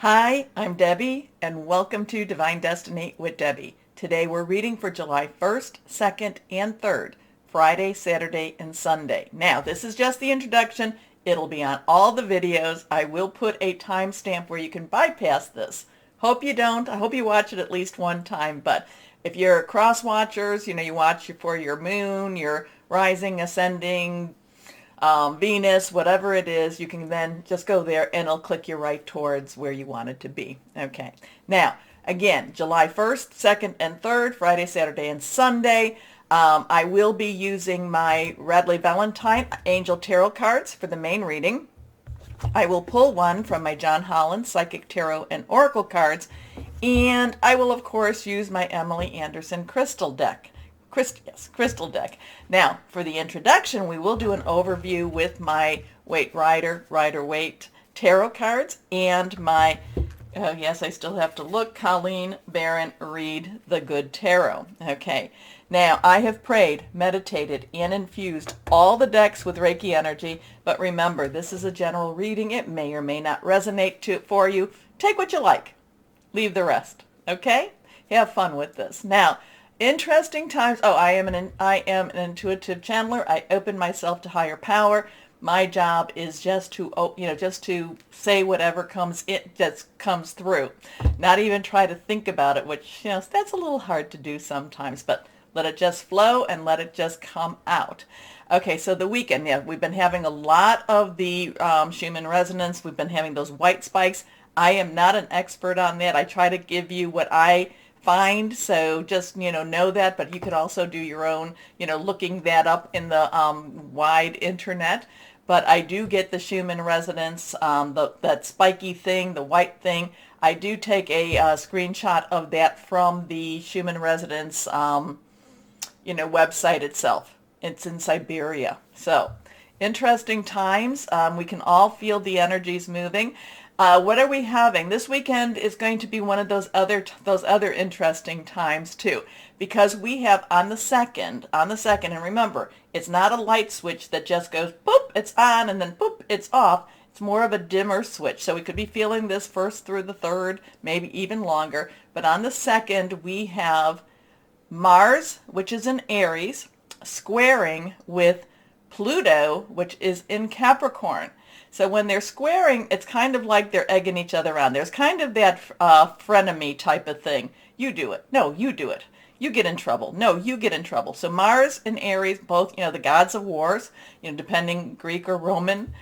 Hi, I'm Debbie, and welcome to Divine Destiny with Debbie. Today we're reading for July 1st, 2nd, and 3rd, Friday, Saturday, and Sunday. Now, this is just the introduction. It'll be on all the videos. I will put a timestamp where you can bypass this. Hope you don't. I hope you watch it at least one time, but if you're Crosswatchers, you watch for your moon, your rising, ascending, Venus, whatever it is, you can then just go there and it'll click you right towards where you want it to be. Okay. Now, again, July 1st, 2nd, and 3rd, Friday, Saturday, and Sunday. I will be using my Radley Valentine Angel Tarot cards for the main reading. I will pull one from my John Holland Psychic Tarot and Oracle cards, and I will, of course, use my Emily Anderson Crystal deck. Crystal deck. Now, for the introduction, we will do an overview with my Rider-Waite tarot cards and my, yes, I still have to look, Colleen Barron Read the Good Tarot. Okay. Now, I have prayed, meditated, and infused all the decks with Reiki energy, but remember, this is a general reading. It may or may not resonate for you. Take what you like. Leave the rest. Okay? Have fun with this. Now, interesting times. Oh, I am an intuitive channeler. I open myself to higher power. My job is just to, just to say whatever comes through. Not even try to think about it, which, that's a little hard to do sometimes, but let it just flow and let it just come out. Okay, so the weekend, yeah, we've been having a lot of the Schumann resonance. We've been having those white spikes. I am not an expert on that. I try to give you what I find, so just know that, but you could also do your own looking that up in the wide internet. But I do get the Schumann resonance, that spiky thing, the white thing. I do take a screenshot of that from the Schumann resonance website itself. It's in Siberia. So interesting times. We can all feel the energies moving. What are we having? This weekend is going to be one of those other interesting times too, because we have on the second, and remember, it's not a light switch that just goes boop, it's on, and then boop, it's off. It's more of a dimmer switch. So we could be feeling this first through the third, maybe even longer. But on the second, we have Mars, which is in Aries, squaring with Pluto, which is in Capricorn. So when they're squaring, it's kind of like they're egging each other on. There's kind of that frenemy type of thing. You do it. No, you do it. You get in trouble. No, you get in trouble. So Mars and Aries, both, the gods of wars, depending Greek or Roman,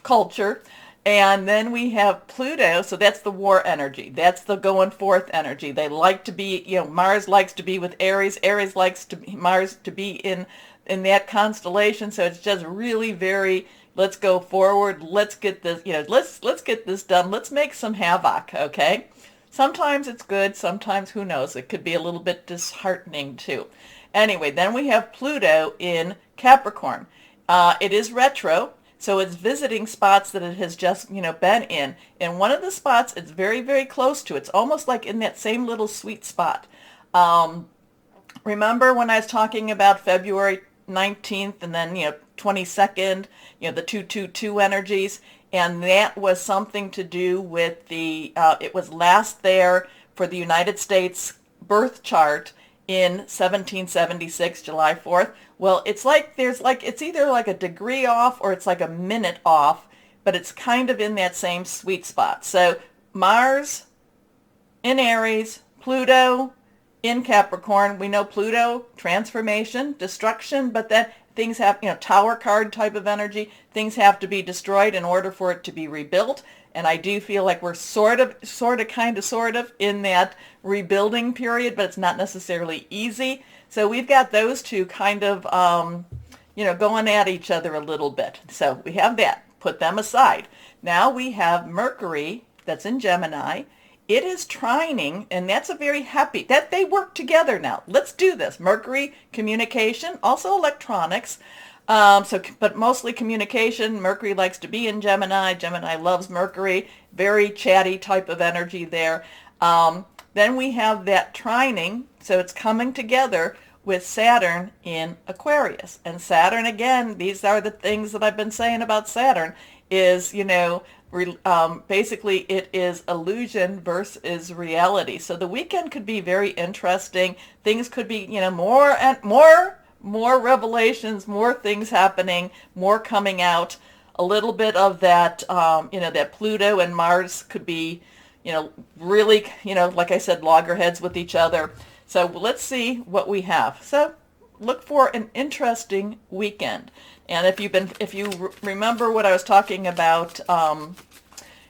culture. And then we have Pluto, so that's the war energy. That's the going forth energy. They like to be, Mars likes to be with Aries. Aries likes Mars to be in that constellation. So it's just really very, let's go forward. Let's get this, let's get this done. Let's make some havoc, okay? Sometimes it's good. Sometimes, who knows? It could be a little bit disheartening too. Anyway, then we have Pluto in Capricorn. It is retro. So it's visiting spots that it has just, been in. And one of the spots it's very, very close to. It's almost like in that same little sweet spot. Remember when I was talking about February 19th and then, 22nd, the 222 energies? And that was something to do with the, it was last there for the United States birth chart in 1776, July 4th. Well, it's like it's either like a degree off or it's like a minute off, but it's kind of in that same sweet spot. So Mars in Aries, Pluto in Capricorn. We know Pluto, transformation, destruction, but then things have, tower card type of energy. Things have to be destroyed in order for it to be rebuilt. And I do feel like we're sort of in that rebuilding period, but it's not necessarily easy. So we've got those two kind of, going at each other a little bit. So we have that. Put them aside. Now we have Mercury, that's in Gemini. It is trining, and that's a very happy, that they work together now. Let's do this. Mercury Communication, also electronics. But mostly communication. Mercury likes to be in Gemini. Gemini loves Mercury. Very chatty type of energy there. Then we have that trining, so it's coming together with Saturn in Aquarius. And Saturn, again, these are the things that I've been saying about Saturn, is, Basically, it is illusion versus reality. So the weekend could be very interesting. Things could be, more and more revelations, more things happening, more coming out. A little bit of that, that Pluto and Mars could be, really, like I said, loggerheads with each other. So let's see what we have. So look for an interesting weekend. And if you remember what I was talking about,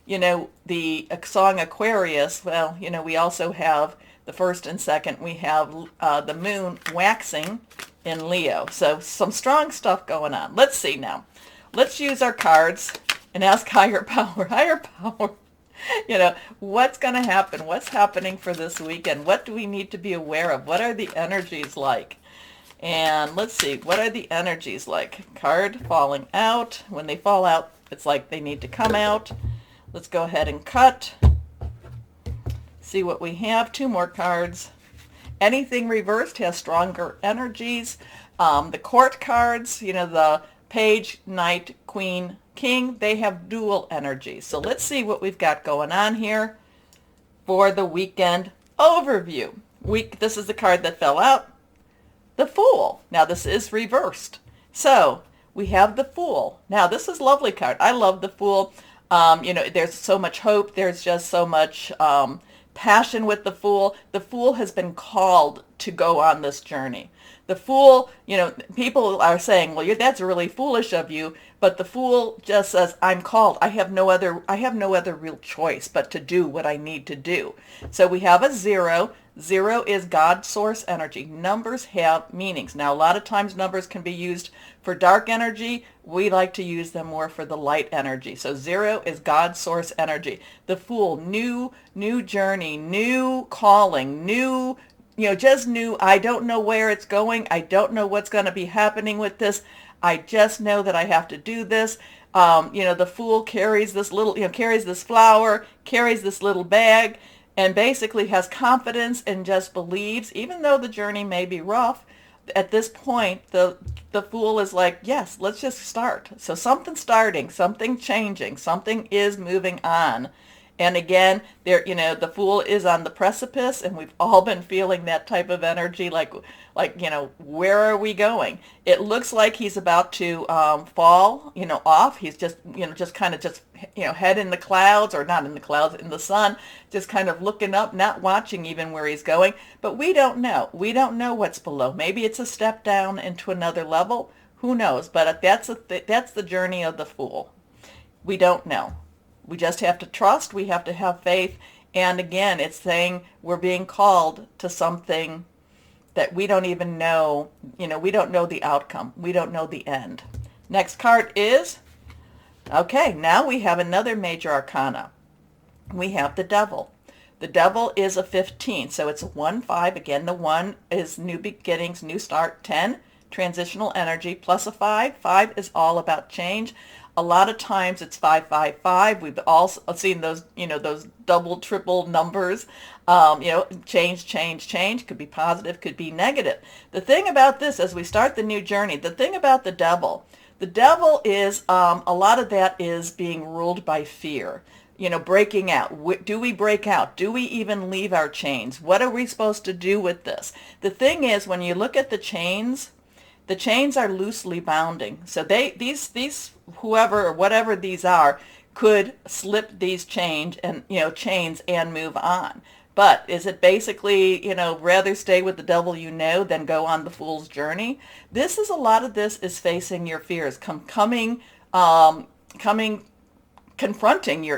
the song Aquarius, well, we also have the first and second. We have the moon waxing in Leo. So some strong stuff going on. Let's see now. Let's use our cards and ask higher power. Higher power. What's going to happen? What's happening for this weekend? What do we need to be aware of? What are the energies like? And let's see, what are the energies like? Card falling out. When they fall out, it's like they need to come out. Let's go ahead and cut. See what we have. 2 more cards. Anything reversed has stronger energies. The court cards, the page, knight, queen, king, they have dual energies. So let's see what we've got going on here for the weekend overview. This is the card that fell out. The Fool. Now this is reversed. So we have the Fool. Now this is a lovely card. I love the Fool. There's so much hope. There's just so much passion with the Fool. The Fool has been called to go on this journey. The Fool, people are saying, well, that's really foolish of you. But the Fool just says, I'm called. I have no other real choice but to do what I need to do. So we have a 0. 0 is God source energy. Numbers have meanings. Now, a lot of times numbers can be used for dark energy. We like to use them more for the light energy. So 0 is God source energy. The Fool, new journey, new calling, new, just new. I don't know where it's going. I don't know what's going to be happening with this. I just know that I have to do this. The Fool carries this little, carries this flower, carries this little bag, and basically has confidence and just believes, even though the journey may be rough, at this point, the Fool is like, yes, let's just start. So something's starting, something changing, something is moving on. And again, the Fool is on the precipice, and we've all been feeling that type of energy, like, where are we going? It looks like he's about to fall, off. He's just head in the clouds, or not in the clouds, in the sun, just kind of looking up, not watching even where he's going. But we don't know. We don't know what's below. Maybe it's a step down into another level. Who knows? But that's the journey of the Fool. We don't know. We just have to trust. We have to have faith. And again, it's saying we're being called to something that we don't even know. We don't know the outcome. We don't know the end. Next card is, okay, now we have another major arcana. We have the Devil. The Devil is a 15, so it's a 1-5. Again, the 1 is new beginnings, new start. 10, transitional energy, plus a 5. 5 is all about change. A lot of times it's 555. We've all seen those, those double, triple numbers. Change. Could be positive, could be negative. The thing about this, as we start the new journey, the thing about the Devil is a lot of that is being ruled by fear. Breaking out. Do we break out? Do we even leave our chains? What are we supposed to do with this? The thing is, when you look at the chains are loosely bounding. So these whoever or whatever these are could slip these chains and move on. But is it basically, rather stay with the devil than go on the fool's journey? A lot of this is facing your fears, confronting your,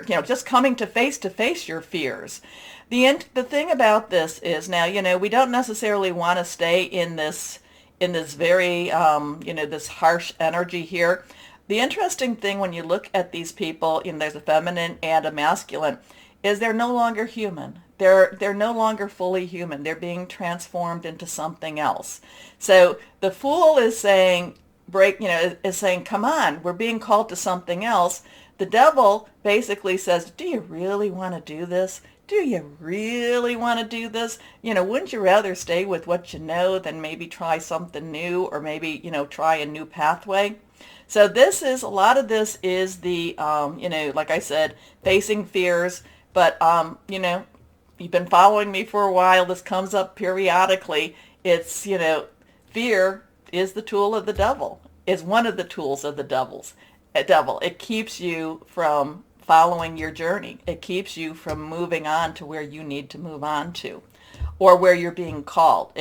just coming to face your fears. The thing about this is now, we don't necessarily want to stay in this very, this harsh energy here. The interesting thing when you look at these people, there's a feminine and a masculine, is they're no longer human. They're no longer fully human. They're being transformed into something else. So the Fool is saying, is saying, come on, we're being called to something else. The Devil basically says, do you really want to do this? Do you really want to do this? Wouldn't you rather stay with what you know than maybe try something new, or maybe, try a new pathway? So this is, a lot of this is the, like I said, facing fears. But, you've been following me for a while. This comes up periodically. It's, fear is the tool of the devil, is one of the tools of the devil. It keeps you from following your journey. It keeps you from moving on to where you need to move on to, or where you're being called.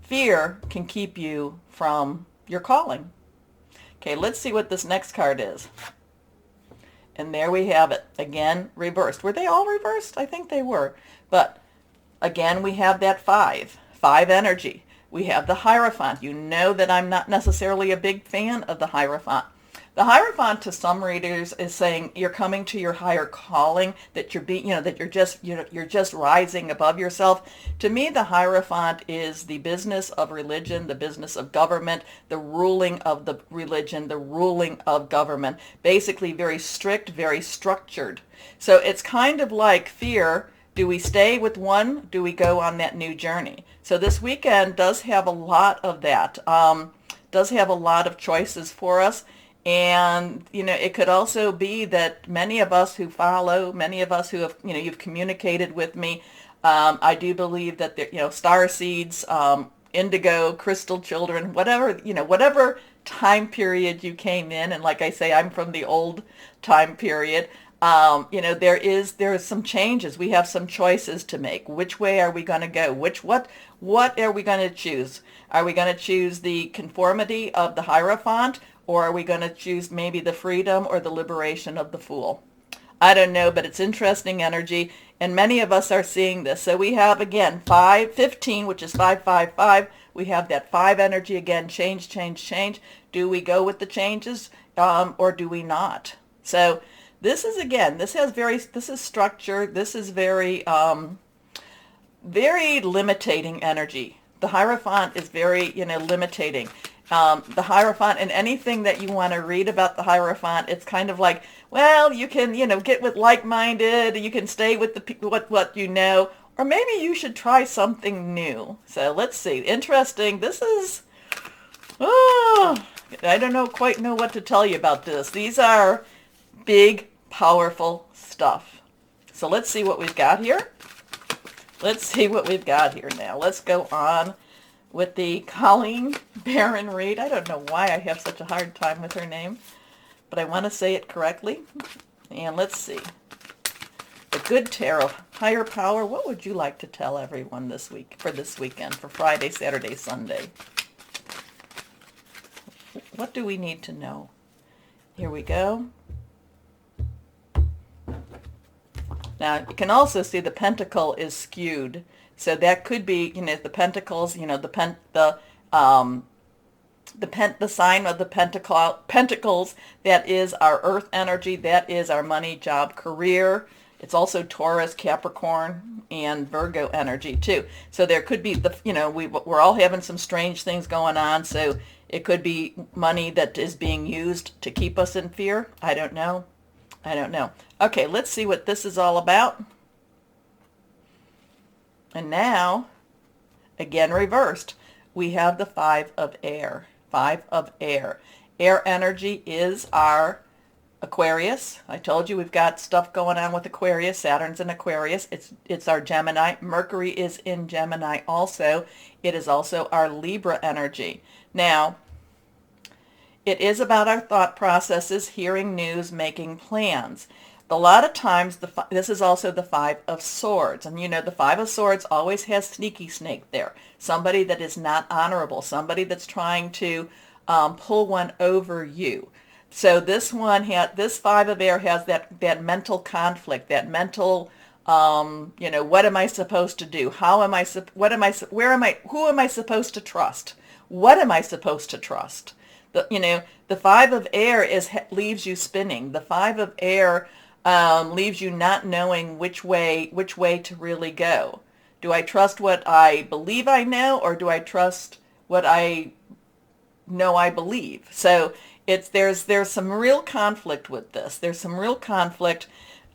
Fear can keep you from your calling. Okay, let's see what this next card is. And there we have it. Again, reversed. Were they all reversed? I think they were. But again, we have that 5 energy. We have the Hierophant. You know that I'm not necessarily a big fan of the Hierophant. The Hierophant, to some readers, is saying you're coming to your higher calling, that you're being, that you're just rising above yourself. To me, the Hierophant is the business of religion, the business of government, the ruling of the religion, the ruling of government. Basically, very strict, very structured. So it's kind of like fear. Do we stay with one? Do we go on that new journey? So this weekend does have a lot of that. Does have a lot of choices for us. And, it could also be that many of us who follow, many of us who have, you've communicated with me, I do believe that, star seeds, indigo, crystal children, whatever time period you came in. And like I say, I'm from the old time period. There is some changes. We have some choices to make. Which way are we going to go? What are we going to choose? Are we going to choose the conformity of the Hierophant? Or are we going to choose maybe the freedom or the liberation of the Fool? I don't know, but it's interesting energy, and many of us are seeing this. So we have, again, 15, which is 555. We have that 5 energy again, change, change, change. Do we go with the changes, or do we not? So this is, again, this is structure. This is very, very limiting energy. The Hierophant is very, limiting. The Hierophant, and anything that you want to read about the Hierophant, it's kind of like, well, you can, get with like-minded, you can stay with what you know, or maybe you should try something new. So let's see. Interesting. This is, I don't quite know what to tell you about this. These are big, powerful stuff. So let's see what we've got here. Let's see what we've got here now. Let's go on with the Colleen Barron Reed. I don't know why I have such a hard time with her name, but I want to say it correctly. And let's see. The Good Tarot, Higher Power. What would you like to tell everyone this week, for this weekend, for Friday, Saturday, Sunday? What do we need to know? Here we go. Now, you can also see the pentacle is skewed. So that could be, the pentacles, the sign of the pentacles, that is our earth energy, that is our money, job, career. It's also Taurus, Capricorn, and Virgo energy too. So there could be, we're all having some strange things going on. So it could be money that is being used to keep us in fear. I don't know. Okay, let's see what this is all about. And now, again reversed, we have the 5 of air. 5 of air. Air energy is our Aquarius. I told you we've got stuff going on with Aquarius. Saturn's in Aquarius. It's our Gemini. Mercury is in Gemini also. It is also our Libra energy. Now, it is about our thought processes, hearing news, making plans. A lot of times, this is also the 5 of Swords. And the 5 of Swords always has sneaky snake there. Somebody that is not honorable. Somebody that's trying to pull one over you. So this 5 of air has that mental conflict, that mental, what am I supposed to do? Who am I supposed to trust? What am I supposed to trust? The 5 of air leaves you spinning. The 5 of air leaves you not knowing which way to really go. Do I trust what I believe I know, or do I trust what I know I believe? So there's some real conflict with this. There's some real conflict.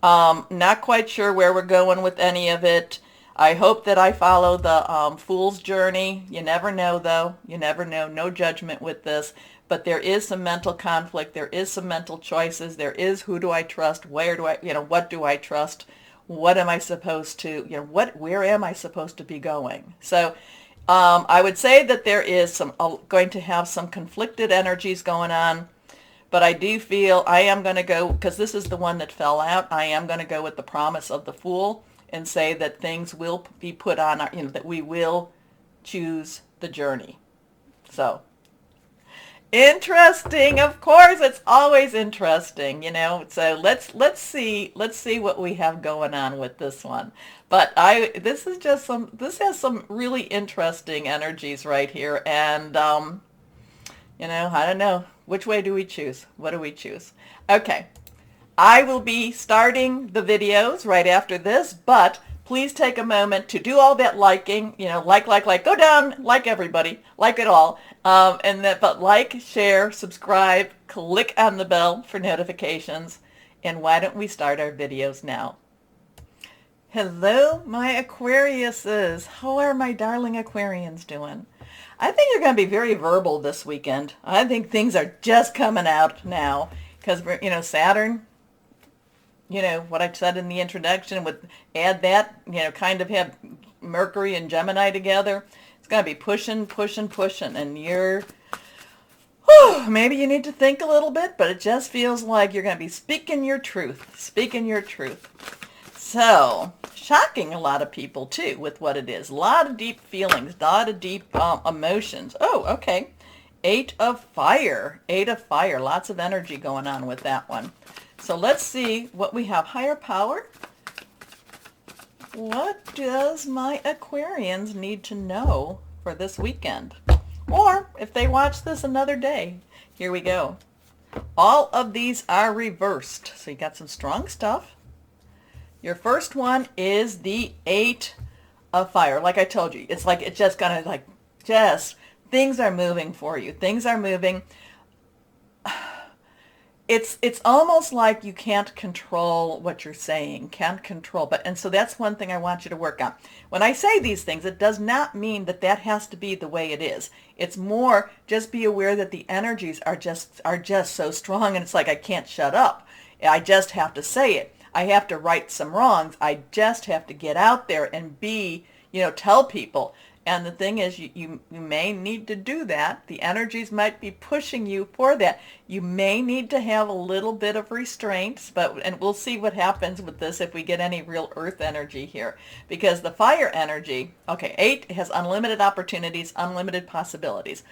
Not quite sure where we're going with any of it. I hope that I follow the Fool's journey. You never know, though. You never know. No judgment with this. but there is some mental conflict. There is some mental choices. There is, who do I trust? Where do I, what do I trust? What am I supposed to, where am I supposed to be going? So I would say that there is going to have some conflicted energies going on, but I do feel I am going to go, because this is the one that fell out, I am going to go with the promise of the Fool and say that things will be put on, that we will choose the journey. So interesting, of course, it's always interesting, so let's see what we have going on with this one. But this has some really interesting energies right here, and I don't know, which way do we choose? What do we choose? Okay, I will be starting the videos right after this, but please take a moment to do all that liking, like, go down, like everybody, like it all. But like, share, subscribe, click on the bell for notifications. And why don't we start our videos now? Hello, my Aquariuses. How are my darling Aquarians doing? I think you're going to be very verbal this weekend. I think things are just coming out now because, Saturn, what I said in the introduction, would add that, kind of have Mercury and Gemini together. It's going to be pushing, and maybe you need to think a little bit, but it just feels like you're going to be speaking your truth. So, shocking a lot of people, too, with what it is. A lot of deep feelings, a lot of deep emotions. Oh, okay. 8 of fire. Lots of energy going on with that one. So let's see what we have. Higher power. What does my Aquarians need to know for this weekend? Or if they watch this another day. Here we go. All of these are reversed. So you got some strong stuff. Your first one is the 8 of fire. Like I told you, it's like it's just going to things are moving for you. Things are moving. It's almost like you can't control what you're saying, and so that's one thing I want you to work on. When I say these things, it does not mean that has to be the way it is. It's more, just be aware that the energies are just so strong, and it's like I can't shut up. I just have to say it. I have to right some wrongs. I just have to get out there and tell people. And the thing is, you may need to do that. The energies might be pushing you for that. You may need to have a little bit of restraints, and we'll see what happens with this if we get any real earth energy here. Because the fire energy, okay, 8 has unlimited opportunities, unlimited possibilities.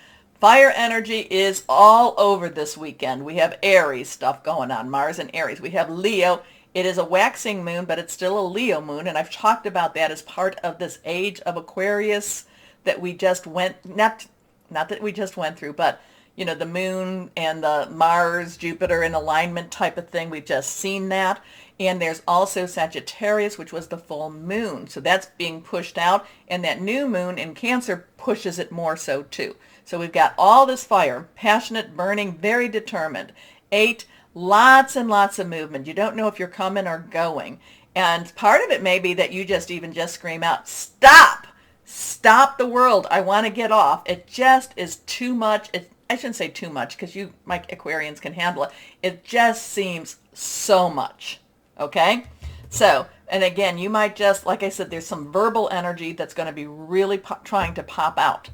Fire energy is all over this weekend. We have Aries stuff going on, Mars and Aries. We have Leo. It is a waxing moon, but it's still a Leo moon, and I've talked about that as part of this age of Aquarius that we just not that we just went through, but, the moon and the Mars, Jupiter in alignment type of thing. We've just seen that. And there's also Sagittarius, which was the full moon. So that's being pushed out, and that new moon in Cancer pushes it more so too. So we've got all this fire, passionate, burning, very determined. 8, lots and lots of movement. You don't know if you're coming or going. And part of it may be that you just scream out, stop! Stop the world. I want to get off. It just is too much. I shouldn't say too much because you, my Aquarians, can handle it. It just seems so much. Okay? So, and again, you might just, like I said, there's some verbal energy that's going to be really trying to pop out.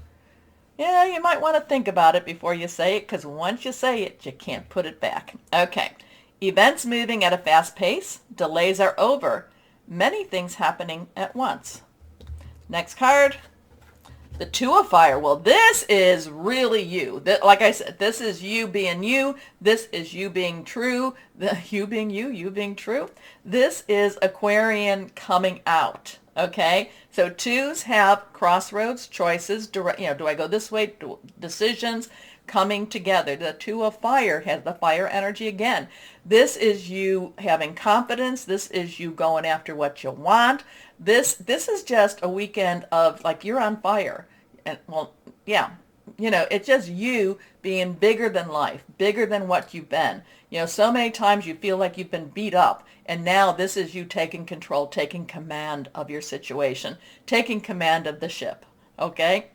Yeah, you might want to think about it before you say it, because once you say it, you can't put it back. Okay. Events moving at a fast pace. Delays are over. Many things happening at once. Next card. The 2 of fire. Well, this is really you. Like I said, this is you being you. This is you being true. You being you, you being true. This is Aquarian coming out. Okay, so 2s have crossroads, choices, do I go this way, decisions coming together. The 2 of fire has the fire energy again. This is you having confidence. This is you going after what you want. This is just a weekend of, like, you're on fire. And, well, yeah, it's just you being bigger than life, bigger than what you've been. So many times you feel like you've been beat up, and now this is you taking control, taking command of your situation, taking command of the ship, okay?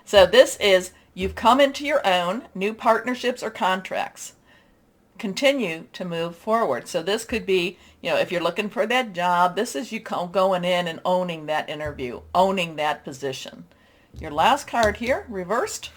So this is You've come into your own, new partnerships or contracts. Continue to move forward. So this could be, if you're looking for that job, this is you going in and owning that interview, owning that position. Your last card here, reversed,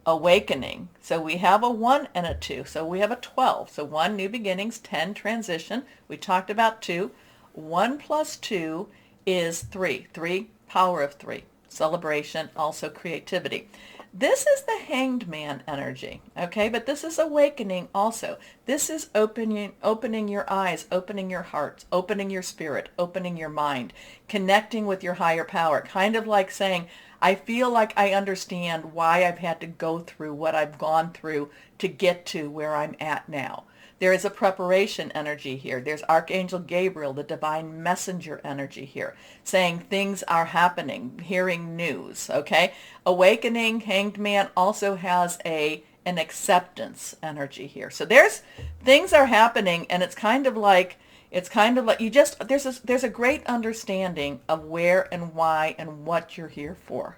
awakening. So we have a 1 and a 2. So we have a 12. So 1, new beginnings, 10, transition. We talked about 2. 1 plus 2 is 3. 3, power of 3. Celebration, also creativity. This is the Hanged Man energy, okay? But this is awakening also. This is opening your eyes, opening your heart, opening your spirit, opening your mind, connecting with your higher power, kind of like saying, I feel like I understand why I've had to go through what I've gone through to get to where I'm at now. There is a preparation energy here. There's Archangel Gabriel, the divine messenger energy here, saying things are happening, hearing news, okay? Awakening, Hanged Man also has an acceptance energy here. So there's things are happening, and it's kind of like you just there's a great understanding of where and why and what you're here for.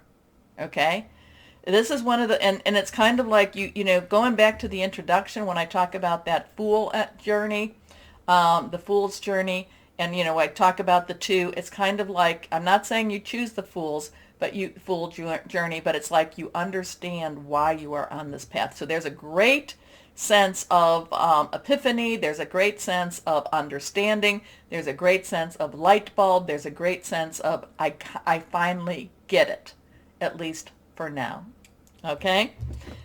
Okay? This is one of the, and it's kind of like going back to the introduction when I talk about that fool journey, the fool's journey, and I talk about the 2. It's kind of like, I'm not saying you choose the fool journey, but it's like you understand why you are on this path. So there's a great sense of epiphany. There's a great sense of understanding. There's a great sense of light bulb. There's a great sense of I finally get it, at least for now. Okay?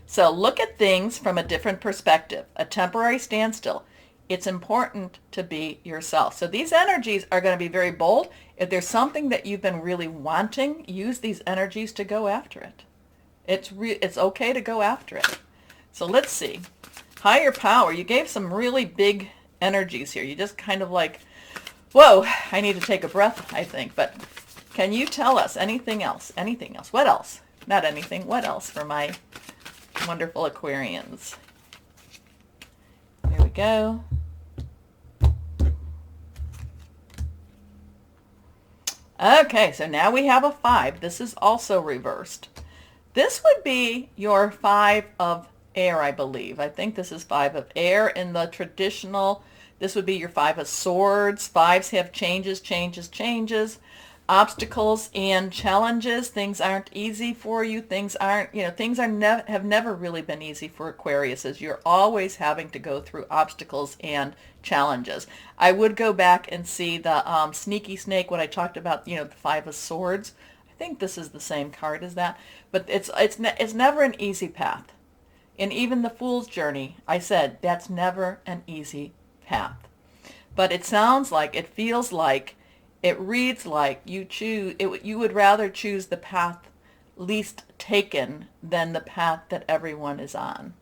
So look at things from a different perspective. A temporary standstill. It's important to be yourself. So these energies are going to be very bold. If there's something that you've been really wanting, use these energies to go after it. It's okay to go after it. So let's see. Higher power. You gave some really big energies here. You just kind of like, whoa, I need to take a breath, I think. But can you tell us anything else? Anything else? What else? Not anything. What else for my wonderful Aquarians? There we go. Okay, so now we have a 5. This is also reversed. This would be your 5 of air, I believe. I think this is 5 of air in the traditional. This would be your 5 of swords. 5s have changes, obstacles and challenges. Things aren't easy for you. Things aren't, things have never really been easy for Aquarius, as you're always having to go through obstacles and challenges. I would go back and see the sneaky snake, what I talked about, the 5 of swords. I think this is the same card as that, but it's never an easy path. And even the Fool's Journey, I said, that's never an easy path. But it sounds like, it feels like, it reads like you would rather choose the path least taken than the path that everyone is on.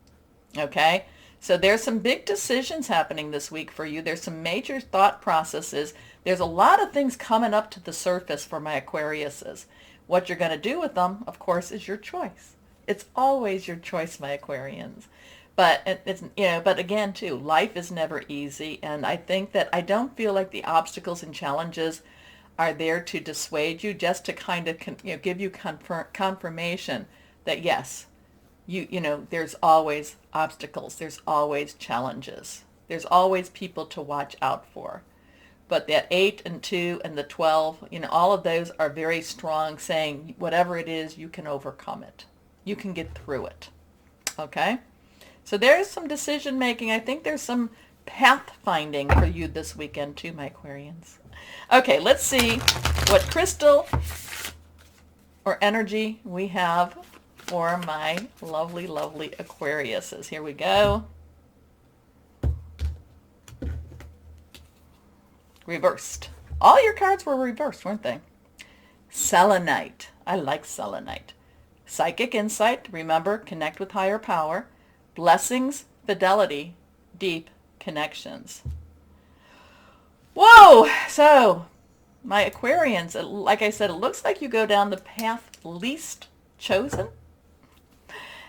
Okay? So there's some big decisions happening this week for you. There's some major thought processes. There's a lot of things coming up to the surface for my Aquariuses. What you're going to do with them, of course, is your choice. It's always your choice, my Aquarians. But but again, too, life is never easy, and I think that I don't feel like the obstacles and challenges are there to dissuade you, just to kind of give you confirmation that yes, there's always obstacles, there's always challenges, there's always people to watch out for. But that 8 and 2 and the 12, all of those are very strong, saying whatever it is, you can overcome it. You can get through it. Okay? So there's some decision making. I think there's some path finding for you this weekend too, my Aquarians. Okay, let's see what crystal or energy we have for my lovely, lovely Aquariuses. Here we go. Reversed. All your cards were reversed, weren't they? Selenite. I like selenite. Psychic insight. Remember, connect with higher power. Blessings, fidelity, deep connections. Whoa! So, my Aquarians, like I said, it looks like you go down the path least chosen.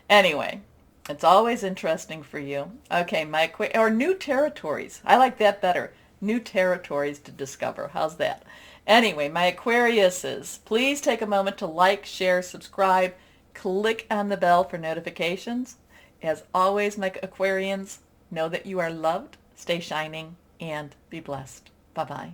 Anyway, it's always interesting for you. Okay, or new territories. I like that better. New territories to discover. How's that? Anyway, my Aquariuses, please take a moment to like, share, subscribe, Click on the bell for notifications. As always, my Aquarians, know that you are loved, stay shining, and be blessed. Bye-bye.